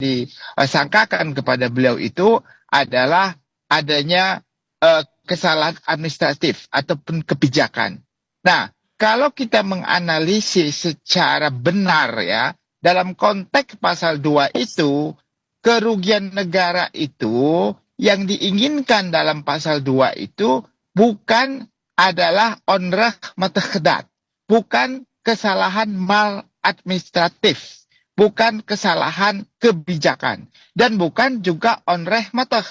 disangkakan kepada beliau itu adalah adanya kesalahan administratif ataupun kebijakan. Nah, kalau kita menganalisis secara benar ya, dalam konteks pasal 2 itu, kerugian negara itu yang diinginkan dalam pasal 2 itu bukan adalah onreh matekedat, bukan kesalahan maladministratif, bukan kesalahan kebijakan, dan bukan juga onreh mateh,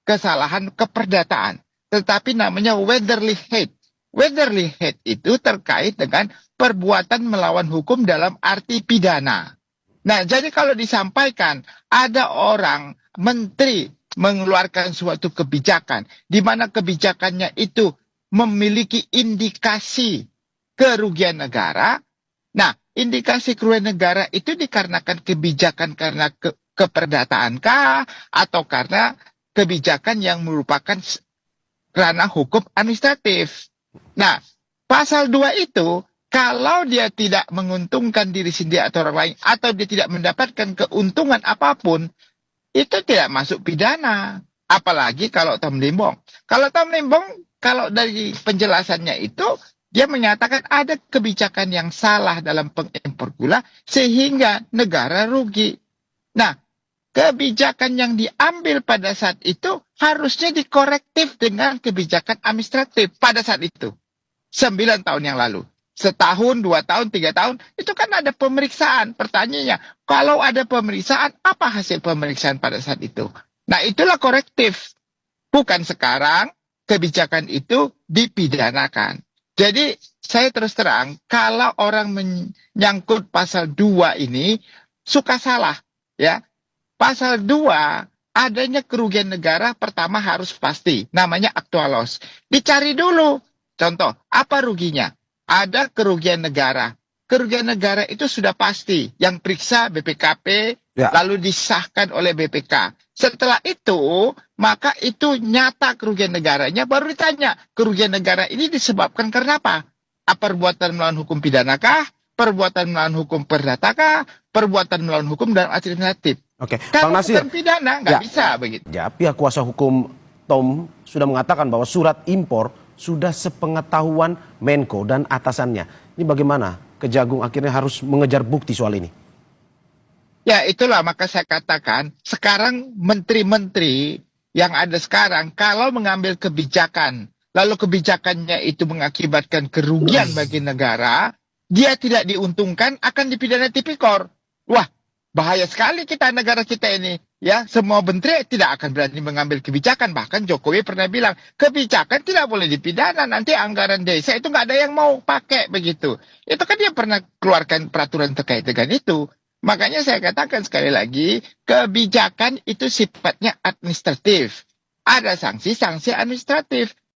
kesalahan keperdataan, tetapi namanya Weatherly hate. Weatherly hate itu terkait dengan perbuatan melawan hukum dalam arti pidana. Nah, jadi kalau disampaikan ada orang, menteri, mengeluarkan suatu kebijakan, di mana kebijakannya itu memiliki indikasi kerugian negara. Nah, indikasi kerugian negara itu dikarenakan kebijakan karena keperdataan kah, atau karena kebijakan yang merupakan ranah hukum administratif. Nah, pasal 2 itu, kalau dia tidak menguntungkan diri sendiri atau orang lain, atau dia tidak mendapatkan keuntungan apapun, itu tidak masuk pidana. Apalagi kalau Tom Limbong. Kalau Tom Limbong, kalau dari penjelasannya itu, dia menyatakan ada kebijakan yang salah dalam pengimpor gula, sehingga negara rugi. Nah, kebijakan yang diambil pada saat itu harusnya dikorektif dengan kebijakan administratif pada saat itu. 9 tahun yang lalu. Setahun, 2 tahun, 3 tahun, itu kan ada pemeriksaan. Pertanyaannya, kalau ada pemeriksaan, apa hasil pemeriksaan pada saat itu? Nah, itulah korektif. Bukan sekarang kebijakan itu dipidanakan. Jadi, saya terus terang, kalau orang menyangkut pasal 2 ini, suka salah. Ya, pasal 2, adanya kerugian negara pertama harus pasti. Namanya actual loss. Dicari dulu. Contoh, apa ruginya? Ada kerugian negara. Kerugian negara itu sudah pasti. Yang periksa BPKP, lalu disahkan oleh BPK. Setelah itu, maka itu nyata kerugian negaranya, baru ditanya, kerugian negara ini disebabkan karena apa? Perbuatan melawan hukum pidana kah? Perbuatan melawan hukum perdata kah? Perbuatan melawan hukum dalam administratif. Oke, Kalau Bang Nasir, bukan pidana, nggak bisa begitu. Ya, pihak kuasa hukum Tom sudah mengatakan bahwa surat impor sudah sepengetahuan Menko dan atasannya. Ini bagaimana Kejagung akhirnya harus mengejar bukti soal ini? Ya, itulah maka saya katakan sekarang menteri-menteri yang ada sekarang kalau mengambil kebijakan, lalu kebijakannya itu mengakibatkan kerugian bagi negara, dia tidak diuntungkan, akan dipidana tipikor. Wah, bahaya sekali kita, negara kita ini. Ya, semua menteri tidak akan berani mengambil kebijakan. Bahkan Jokowi pernah bilang, kebijakan tidak boleh dipidana. Nanti anggaran desa itu nggak ada yang mau pakai begitu. Itu kan dia pernah keluarkan peraturan terkait dengan itu. Makanya saya katakan sekali lagi, kebijakan itu sifatnya administratif. Ada sanksi-sanksi administratif.